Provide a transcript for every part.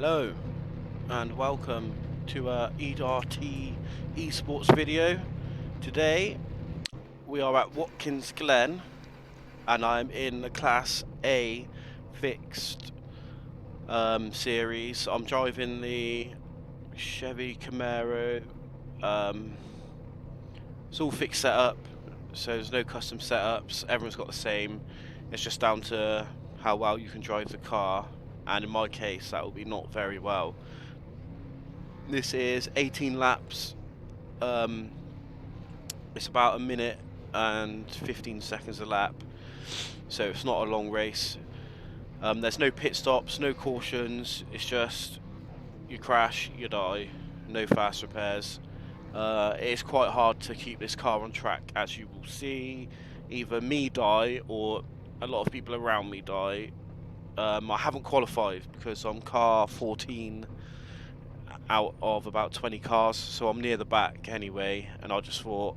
Hello and welcome to a ERT esports video. Today we are at Watkins Glen and I'm in the Class A fixed series. I'm driving the Chevy Camaro. It's all fixed setup, so there's no custom setups. Everyone's got the same. It's just down to how well you can drive the car, and in my case that will be not very well. This is 18 laps. It's about a minute and 15 seconds a lap, so it's not a long race. There's no pit stops, no cautions. It's just you crash, you die. No fast repairs. It's quite hard to keep this car on track, as you will see. Either me die or a lot of people around me die. I haven't qualified because I'm car 14 out of about 20 cars, so I'm near the back anyway, and I just thought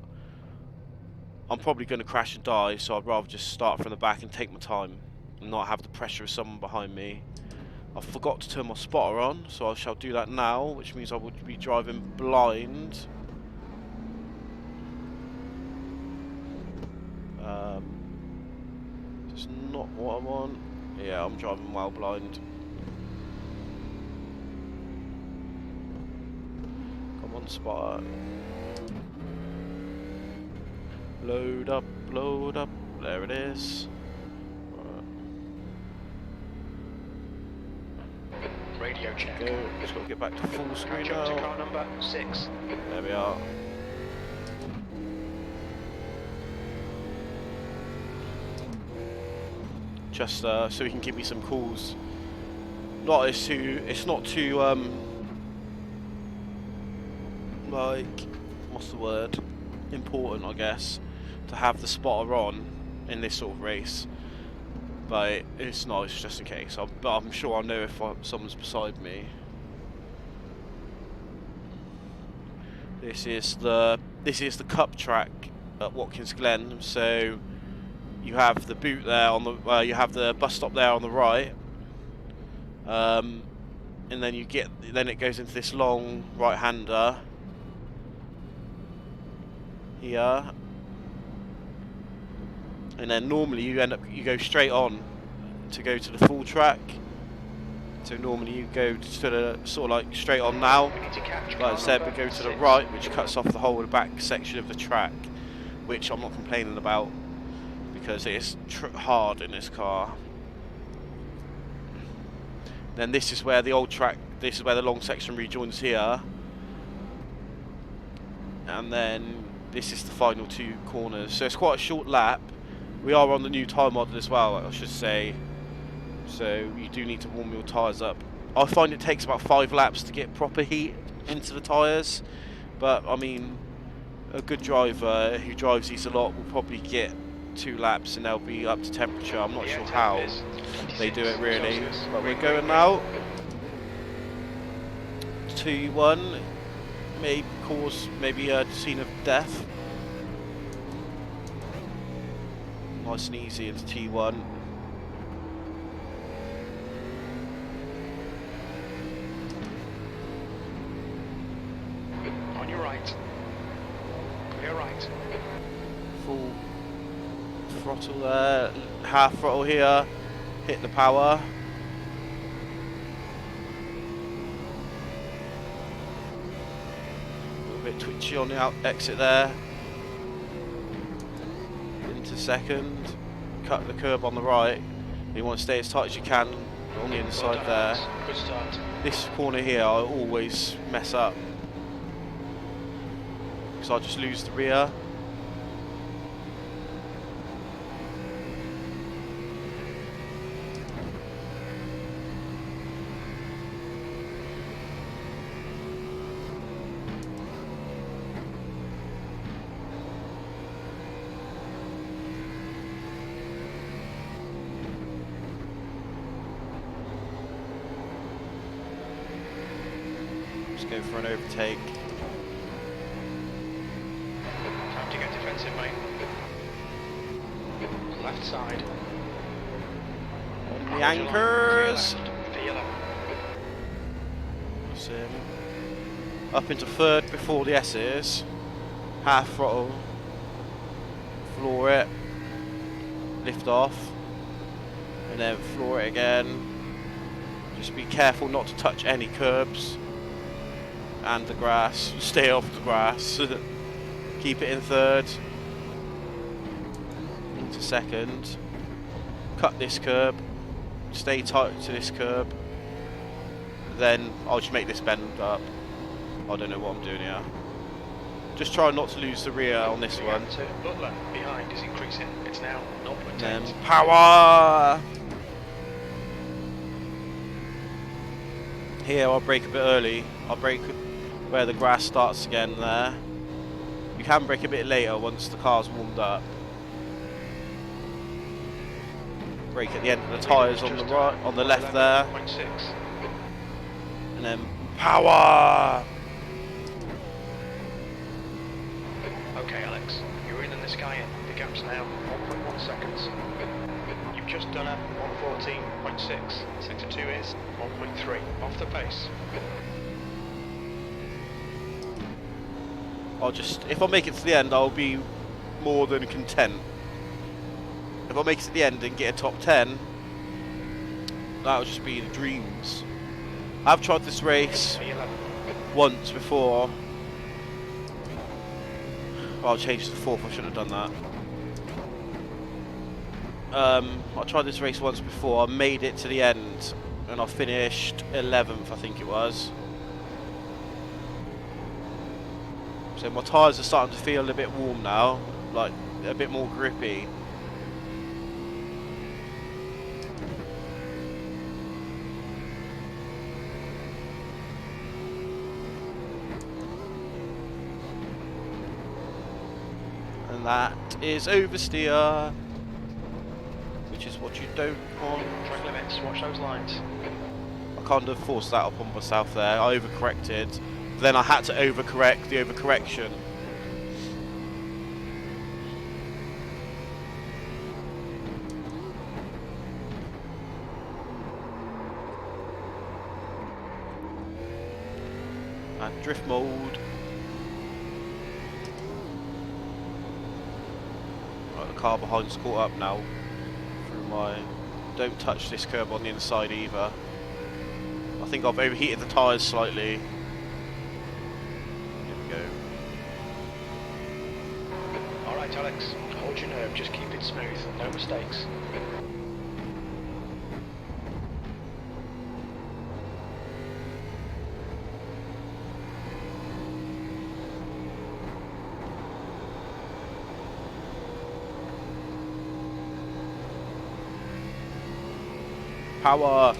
I'm probably going to crash and die, so I'd rather just start from the back and take my time and not have the pressure of someone behind me. I forgot to turn my spotter on, so I shall do that now, which means I would be driving blind. It's not what I want. Yeah, I'm driving well blind. Come on, spotter. Load up, load up. There it is. Radio check. Go. Just got to get back to full screen now. To car number 6. There we are. Just so he can give me some calls. It's not too like, what's the word? Important, I guess, to have the spotter on in this sort of race. But it's nice just in case. But I'm sure I'll know if someone's beside me. This is the cup track at Watkins Glen. So you have the boot there on the. You have the bus stop there on the right. And then it goes into this long right-hander here. And then normally you go straight on to go to the full track. So normally you go to the sort of like straight on now. Like I said, we go to the right, which cuts off the whole of the back section of the track, which I'm not complaining about because it is hard in this car. Then this is where the old track. This is where the long section rejoins here, and then this is the final 2 corners. So it's quite a short lap. We are on the new tyre model as well, I should say, so you do need to warm your tyres up. I find it takes about 5 laps to get proper heat into the tyres, but I mean, a good driver who drives these a lot will probably get 2 laps and they'll be up to temperature. I'm not sure how they do it really, but we're going now. 2-1 may cause maybe a scene of death. Nice and easy into T1. On your right. Clear right. Full throttle there, half throttle here, hit the power. A little bit twitchy on the exit there. Into second, cut the curb on the right. You want to stay as tight as you can on the inside there. Good start. This corner here I always mess up because I just lose the rear. Just go for an overtake. Time to get defensive, mate. Left side. On the anchors. The yellow. Pass him. Up into third before the S's. Half throttle. Floor it. Lift off. And then floor it again. Just be careful not to touch any curbs. And the grass. Stay off the grass. Keep it in third. Into second. Cut this curb. Stay tight to this curb. Then I'll just make this bend up. I don't know what I'm doing here. Just try not to lose the rear on this one. Butler behind is increasing. It's now 0.8. Then power! Here I'll brake a bit early. I'll brake where the grass starts again there. You can brake a bit later once the car's warmed up. Brake at the end of the tyres on the right, on the left there. 0.6. And then power! Okay, Alex, you're in and this guy in. The gap's now 1.1 seconds. You've just done a 114.6. Sector 2 is 1.3. Off the pace. I'll just, if I make it to the end, I'll be more than content. If I make it to the end and get a top 10, that'll just be the dreams. I've tried this race once before. Well, I'll change to the fourth, I shouldn't have done that. I tried this race once before, I made it to the end, and I finished 11th, I think it was. So my tyres are starting to feel a bit warm now, like a bit more grippy. And that is oversteer, which is what you don't want. Track limits, watch those lines. I kind of forced that upon myself there. I overcorrected. Then I had to overcorrect the overcorrection. And drift mode. Right, the car behind's caught up now. Through my. Don't touch this curb on the inside either. I think I've overheated the tyres slightly. Alright, Alex, hold your nerve, just keep it smooth, no mistakes. Power!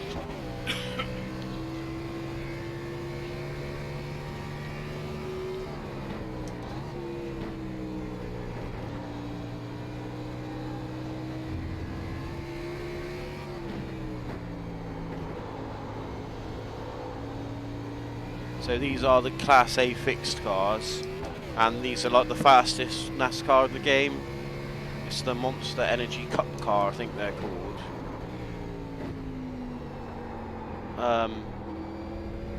So these are the Class A fixed cars, and these are like the fastest NASCAR in the game. It's the Monster Energy Cup car, I think they're called.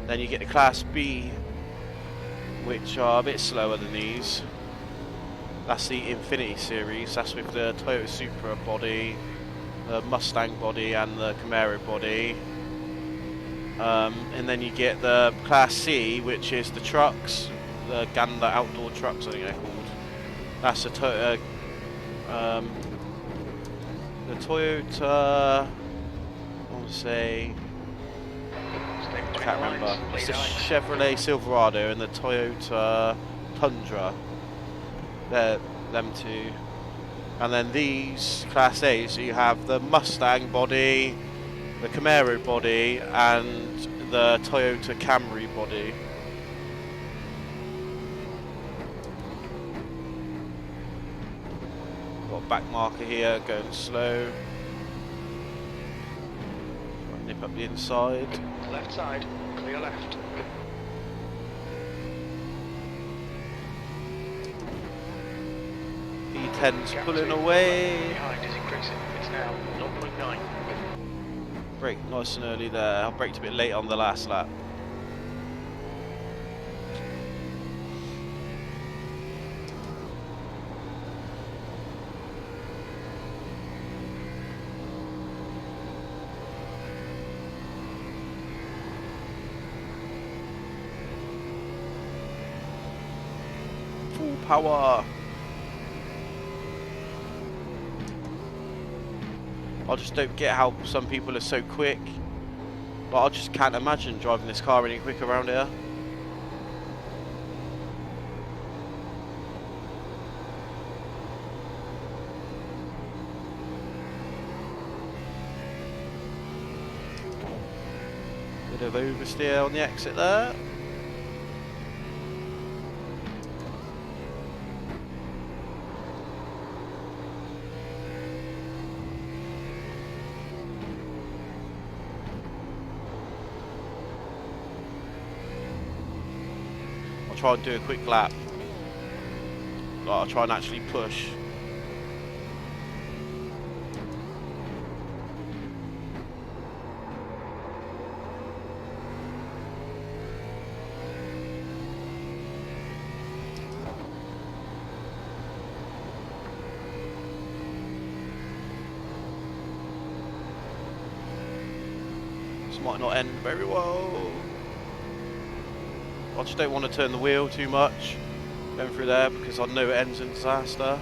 Then you get the Class B, which are a bit slower than these. That's the Infinity Series, that's with the Toyota Supra body, the Mustang body and the Camaro body. And then you get the Class C, which is the trucks, the Gander outdoor trucks I think they're called. That's the Toyota, I want to say, I can't remember. It's the Chevrolet Silverado and the Toyota Tundra. They're them two. And then these Class A's, so you have the Mustang body, the Camaro body, and the Toyota Camry body. Got a back marker here, going slow. Nip up the inside. Left side, clear left. E10's pulling away. Behind is increasing, it's now 0.9. Brake nice and early there. I braked a bit late on the last lap. power. I just don't get how some people are so quick. Like, I just can't imagine driving this car any quicker around here. Bit of oversteer on the exit there. I'll try and do a quick lap. Like, I'll try and actually push. This might not end very well. I just don't want to turn the wheel too much going through there because I know it ends in disaster.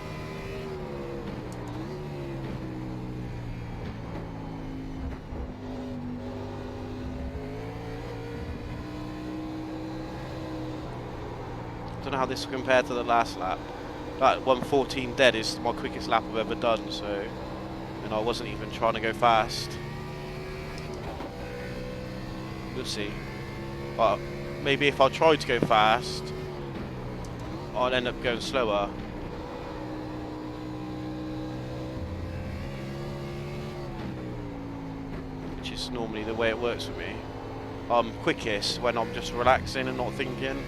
I don't know how this will compare to the last lap. That 1:14 dead is my quickest lap I've ever done, so, and I wasn't even trying to go fast. We'll see. But maybe if I tried to go fast, I'd end up going slower. Which is normally the way it works for me. I'm quickest when I'm just relaxing and not thinking.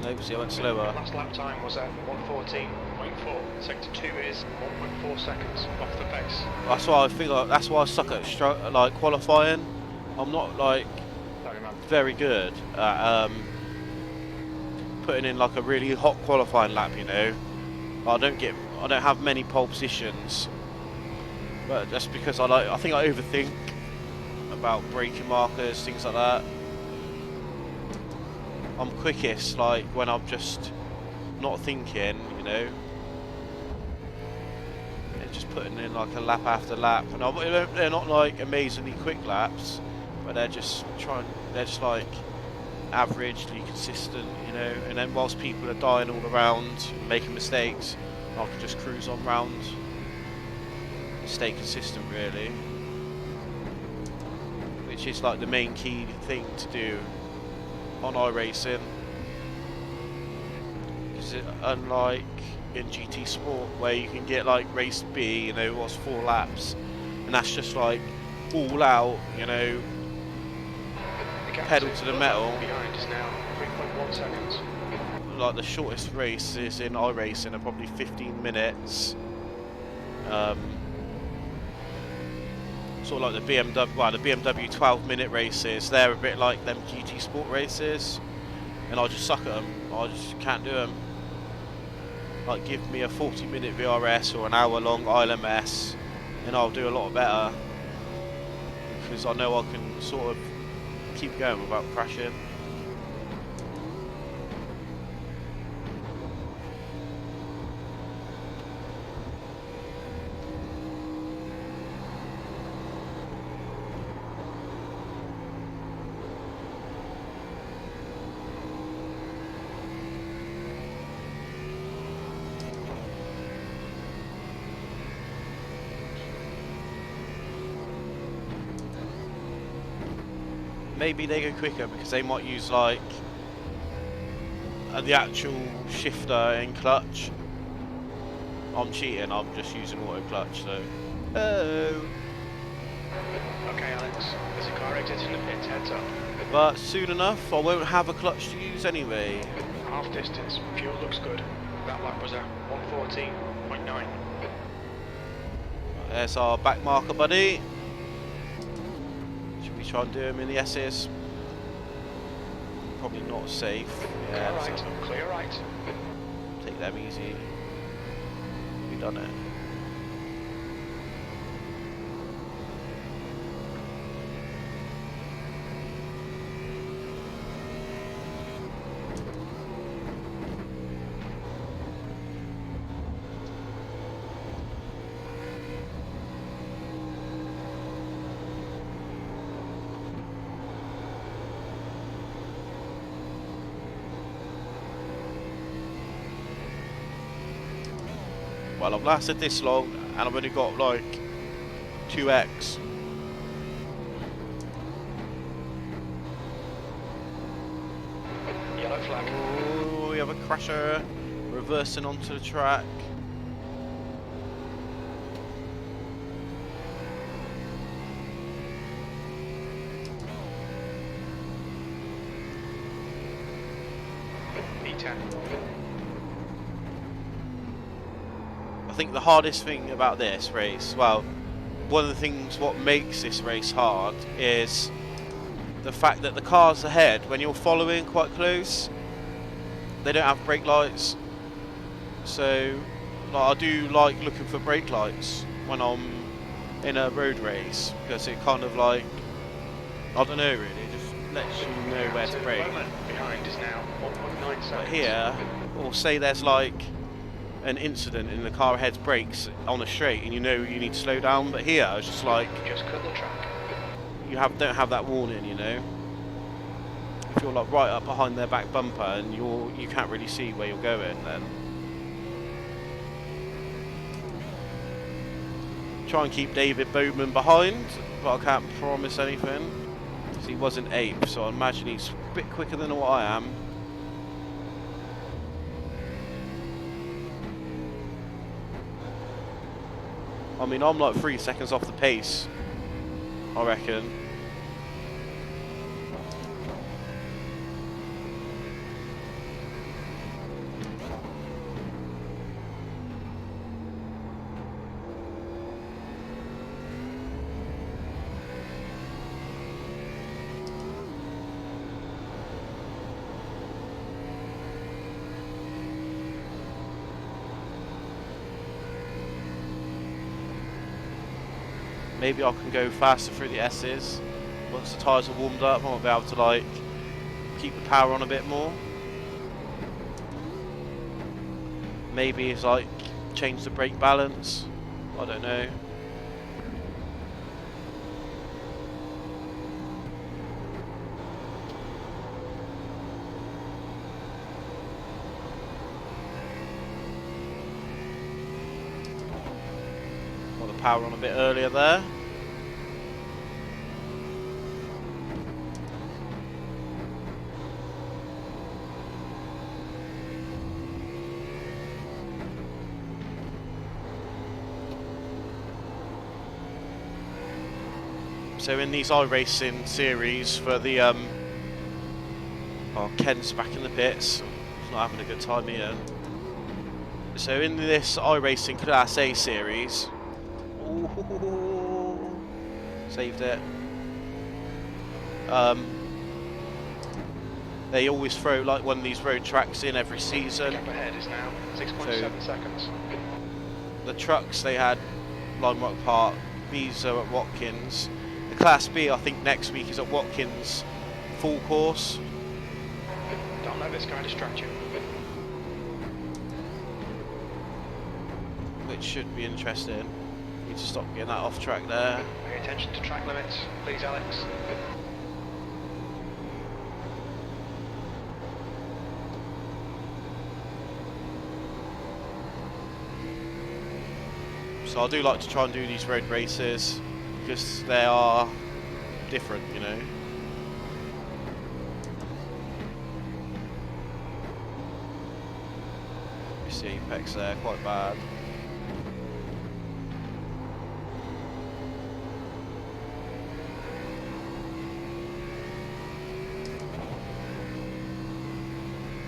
Obviously I went slower. Last lap time was at 1:14.4. Sector 2 is 1.4 seconds off the pace. That's why I think that's why I suck at like qualifying. I'm not like very good at putting in like a really hot qualifying lap, you know. I don't have many pole positions, but that's because I think I overthink about braking markers, things like that. I'm quickest like when I'm just not thinking, you know, and just putting in like a lap after lap. And they're not like amazingly quick laps, but they're just like averagely consistent, you know. And then whilst people are dying all around, making mistakes, I can just cruise on round and stay consistent, really, which is like the main key thing to do on iRacing, because unlike in GT Sport where you can get like race B, you know, what's 4 laps, and that's just like all out, you know, pedal to the metal. Behind is now 3.1 seconds. Like the shortest races in iRacing are probably 15 minutes. Sort of like the BMW 12-minute races, they're a bit like them GT Sport races, and I just suck at them. I just can't do them. Like, give me a 40-minute VRS or an hour-long ILMS, and I'll do a lot better, because I know I can sort of keep going without crashing. Maybe they go quicker because they might use like the actual shifter and clutch. I'm cheating, I'm just using auto clutch, so. Oh. Okay, Alex, there's a car exiting the pit, heads up. But soon enough, I won't have a clutch to use anyway. Half distance, fuel looks good. That lap was at 1:14.9. There's our back marker, buddy. Should we try and do him in the S's? Probably not safe. Yeah, clear right, clear right. Take them easy. We done it. well, I've lasted this long and I've only got like 2x. Yellow flag. Oh, we have a crasher reversing onto the track. E10. I think the hardest thing about this race, well, one of the things what makes this race hard is the fact that the cars ahead, when you're following quite close, they don't have brake lights. So like, I do like looking for brake lights when I'm in a road race, because it kind of like, I don't know really, it just lets you know where to brake. Behind is now 1.9 seconds. But here, or say there's like an incident in the car ahead's brakes on a straight and you know you need to slow down, but here it's just like Just cut the track. you don't have that warning, you know. If you're like right up behind their back bumper and you can't really see where you're going, then try and keep David Bowman behind, but I can't promise anything because he wasn't 8th, so I imagine he's a bit quicker than what I am. I mean, I'm like 3 seconds off the pace, I reckon. Maybe I can go faster through the S's. Once the tyres are warmed up, I might be able to like keep the power on a bit more. Maybe it's like change the brake balance. I don't know. Got the power on a bit earlier there. So in these iRacing series for the oh, Ken's back in the pits. He's not having a good time here. So in this iRacing Class A series, ooh, saved it. They always throw like one of these road tracks in every season. Gap ahead is now 6.7 seconds. The trucks they had Limerock Park, these are at Watkins. The Class B I think next week is at Watkins full course. Don't let this guy distract you. Which should be interesting. Need to stop getting that off track there. Pay attention to track limits, please, Alex. So I do like to try and do these road races because they are different, you know. You see apex there, quite bad.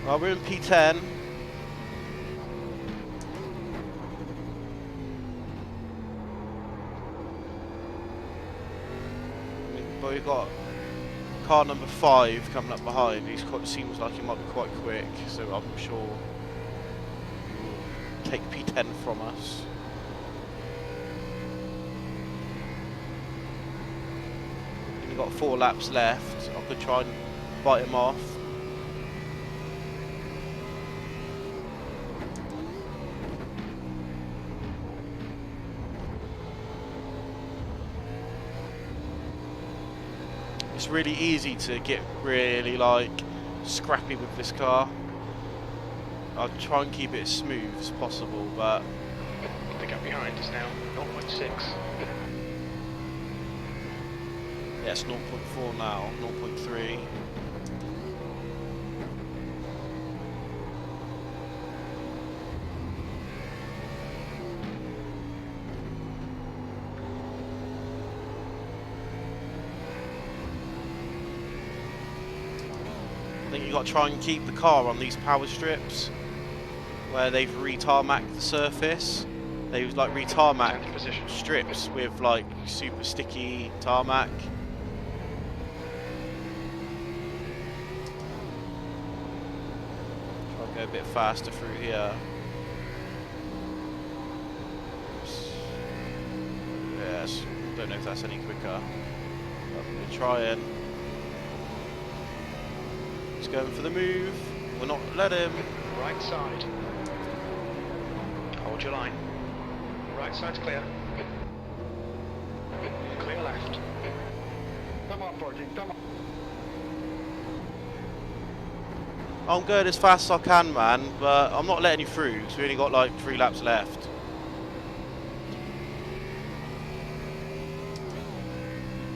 Well, we're in P10. But we've got car number 5 coming up behind. He seems like he might be quite quick, so I'm sure he'll take P10 from us. We've got 4 laps left. I could try and bite him off. It's really easy to get really like scrappy with this car. I'll try and keep it as smooth as possible, but The gap behind is now 0.6. Yes, 0.4 now, 0.3. I think you've got to try and keep the car on these power strips where they've re-tarmacked the surface. They've like re-tarmacked strips with like super sticky tarmac. Try and go a bit faster through here. Yes, don't know if that's any quicker. I'm going to try it. He's going for the move. We'll not let him. Right side. Hold your line. Right side's clear. Clear left. Come on, 14, come on. I'm going as fast as I can, man, but I'm not letting you through because we only got like 3 laps left.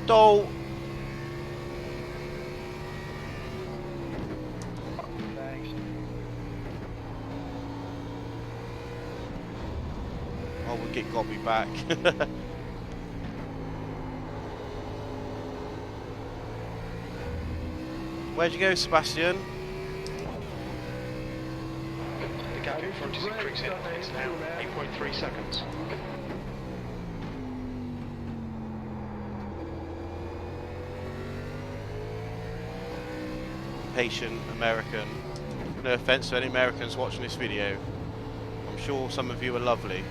Dole. Thanks. Oh, we'll get Gobby back. Where'd you go, Sebastian? The gap in front is increasing. It's now 8.3 seconds. Patient American. No offense to any Americans watching this video. I'm sure some of you are lovely.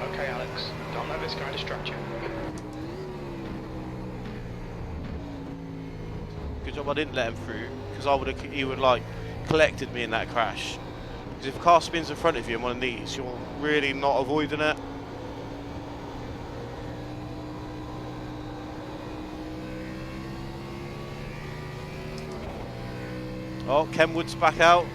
Okay, Alex. Don't let this guy distract you. Good job I didn't let him through, because he would like collected me in that crash. Because if a car spins in front of you in one of these, you're really not avoiding it. Oh, Kenwood's back out.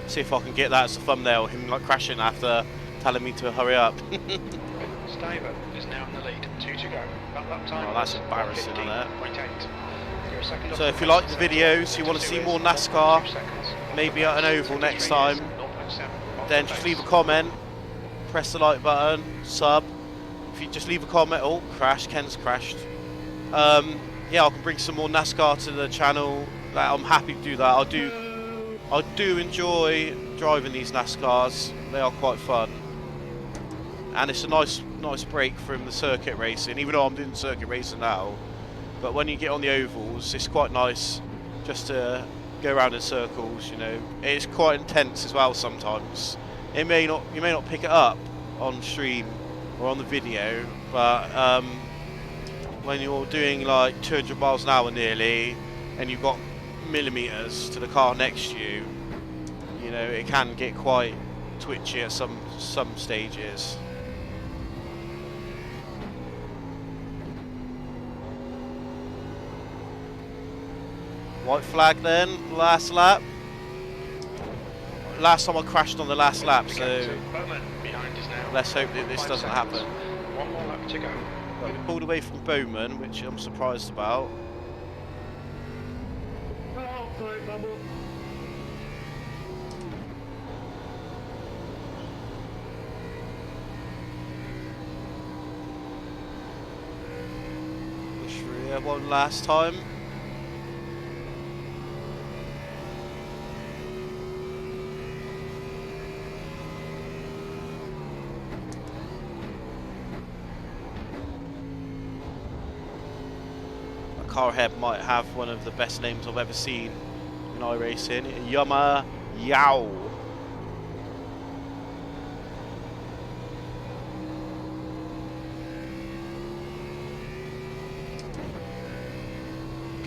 See if I can get that as a thumbnail, him like crashing after telling me to hurry up. Staver is now in the lead. 2 to go. Lap time. Oh, that's embarrassing, isn't it? 15.8. You're a second So off if you the like the pace. videos, you want to see more NASCAR, maybe at an oval next time, then just leave a comment, press the like button, sub. If you just leave a comment, oh, crash, Ken's crashed. Yeah, I can bring some more NASCAR to the channel. Like, I'm happy to do that. I do enjoy driving these NASCARs. They are quite fun, and it's a nice break from the circuit racing. Even though I'm doing circuit racing now, but when you get on the ovals, it's quite nice just to go around in circles. You know, it's quite intense as well sometimes. You may not pick it up on stream or on the video, but when you're doing like 200 miles an hour nearly, and you've got millimeters to the car next to you, you know, it can get quite twitchy at some stages. White flag then, last lap. Last time I crashed on the last lap, so let's hope that this doesn't happen. 1 more lap to go. But we pulled away from Bowman, which I'm surprised about. Wish we had one last time. Car ahead might have one of the best names I've ever seen in iRacing, Yama Yao.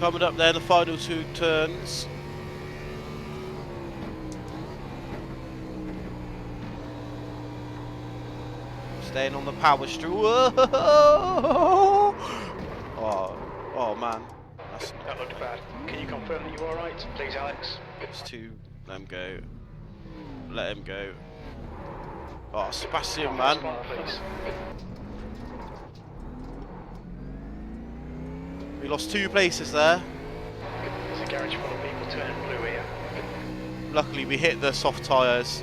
Coming up there, the final 2 turns. Staying on the power street. Oh man. That looked bad. Can you confirm that you're alright, please, Alex? It's 2. Let him go. Let him go. Oh, Sebastian, man. Please. We lost 2 places there. There's a garage full of people turning blue here. Luckily, we hit the soft tyres.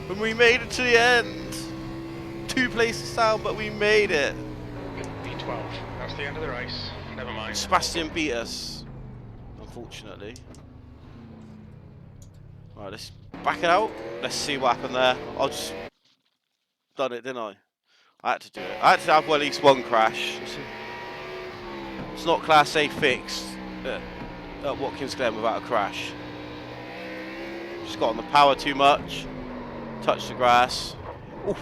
And we made it to the end. 2 places down, but we made it. V12. That's the end of the race. Never mind. Sebastian beat us, unfortunately. Right, let's back it out. Let's see what happened there. I just done it, didn't I? I had to do it. I had to have well, at least 1 crash. It's not Class A fixed at Watkins Glen without a crash. Just got on the power too much. Touched the grass. Oof.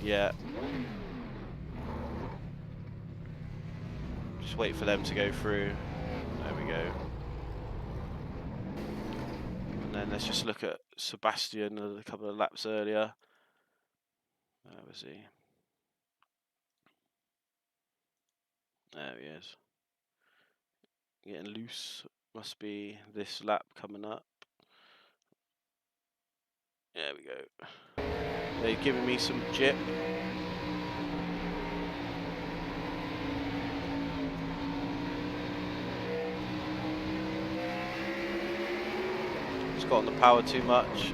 Yeah. Just wait for them to go through. There we go. And then let's just look at Sebastian a couple of laps earlier. Where was he? There he is. Getting loose. Must be this lap coming up. There we go. They're giving me some jip. Just got on the power too much.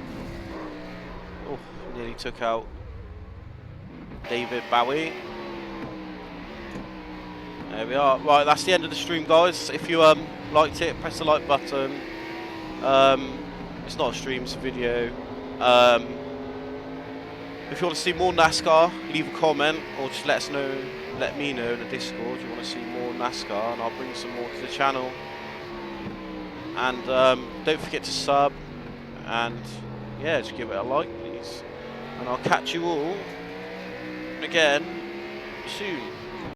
Oh, nearly took out David Bowie. There we are. Right, that's the end of the stream, guys. If you liked it, press the like button. It's not a stream, it's a video. If you want to see more NASCAR, leave a comment or just let me know in the Discord you want to see more NASCAR, and I'll bring some more to the channel. And don't forget to sub, and yeah, just give it a like, please. And I'll catch you all again soon.